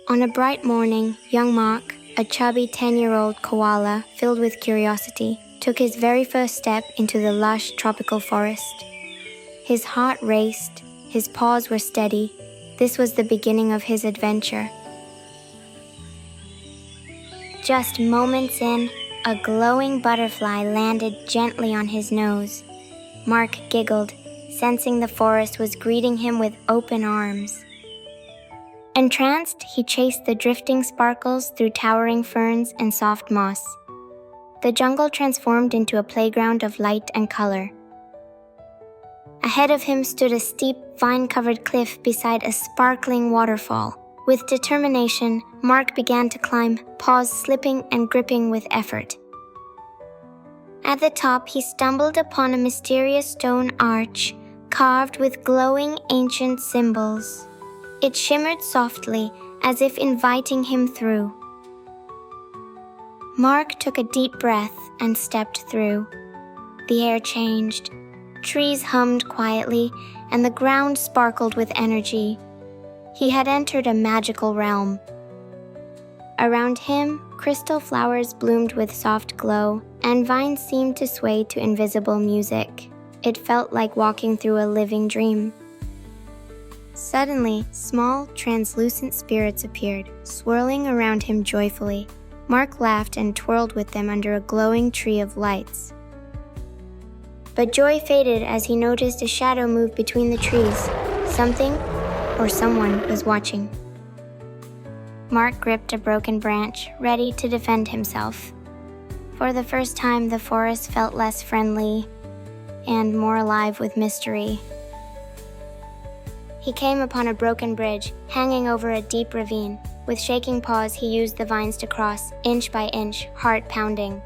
On a bright morning, young Mark, a chubby 10-year-old koala filled with curiosity, took his very first step into the lush tropical forest. His heart raced, his paws were steady. This was the beginning of his adventure. Just moments in, a glowing butterfly landed gently on his nose. Mark giggled, sensing the forest was greeting him with open arms. Entranced, he chased the drifting sparkles through towering ferns and soft moss. The jungle transformed into a playground of light and color. Ahead of him stood a steep, vine-covered cliff beside a sparkling waterfall. With determination, Mark began to climb, paws slipping and gripping with effort. At the top, he stumbled upon a mysterious stone arch, carved with glowing ancient symbols. It shimmered softly, as if inviting him through. Mark took a deep breath and stepped through. The air changed. Trees hummed quietly, and the ground sparkled with energy. He had entered a magical realm. Around him, crystal flowers bloomed with soft glow, and vines seemed to sway to invisible music. It felt like walking through a living dream. Suddenly, small, translucent spirits appeared, swirling around him joyfully. Mark laughed and twirled with them under a glowing tree of lights. But joy faded as he noticed a shadow move between the trees. Something, or someone, was watching. Mark gripped a broken branch, ready to defend himself. For the first time, the forest felt less friendly and more alive with mystery. He came upon a broken bridge, hanging over a deep ravine. With shaking paws, he used the vines to cross, inch by inch, heart pounding.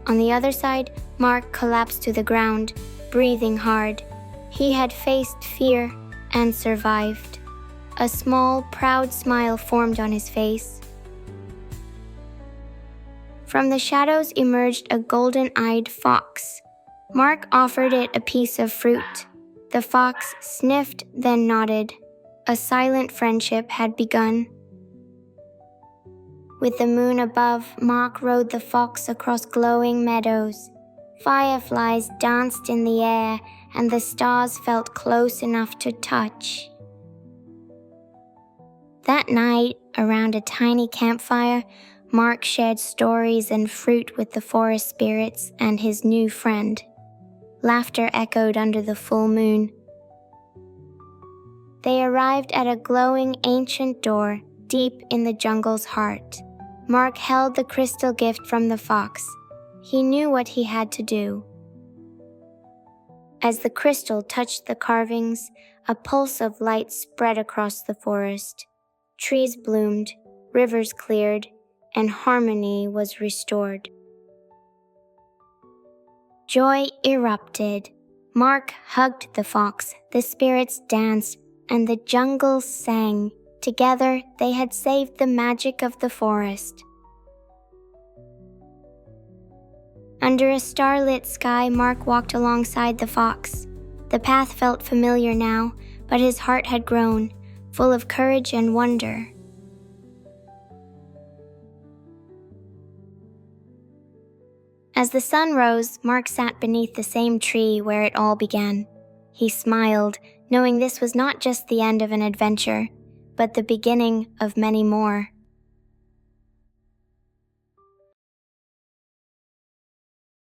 On the other side, Mark collapsed to the ground, breathing hard. He had faced fear and survived. A small, proud smile formed on his face. From the shadows emerged a golden-eyed fox. Mark offered it a piece of fruit. The fox sniffed, then nodded. A silent friendship had begun. With the moon above, Mark rode the fox across glowing meadows. Fireflies danced in the air, and the stars felt close enough to touch. That night, around a tiny campfire, Mark shared stories and fruit with the forest spirits and his new friend. Laughter echoed under the full moon. They arrived at a glowing ancient door deep in the jungle's heart. Mark held the crystal gift from the fox. He knew what he had to do. As the crystal touched the carvings, a pulse of light spread across the forest. Trees bloomed, rivers cleared, and harmony was restored. Joy erupted. Mark hugged the fox, the spirits danced, and the jungle sang. Together, they had saved the magic of the forest. Under a starlit sky, Mark walked alongside the fox. The path felt familiar now, but his heart had grown, full of courage and wonder. As the sun rose, Mark sat beneath the same tree where it all began. He smiled, knowing this was not just the end of an adventure, but the beginning of many more.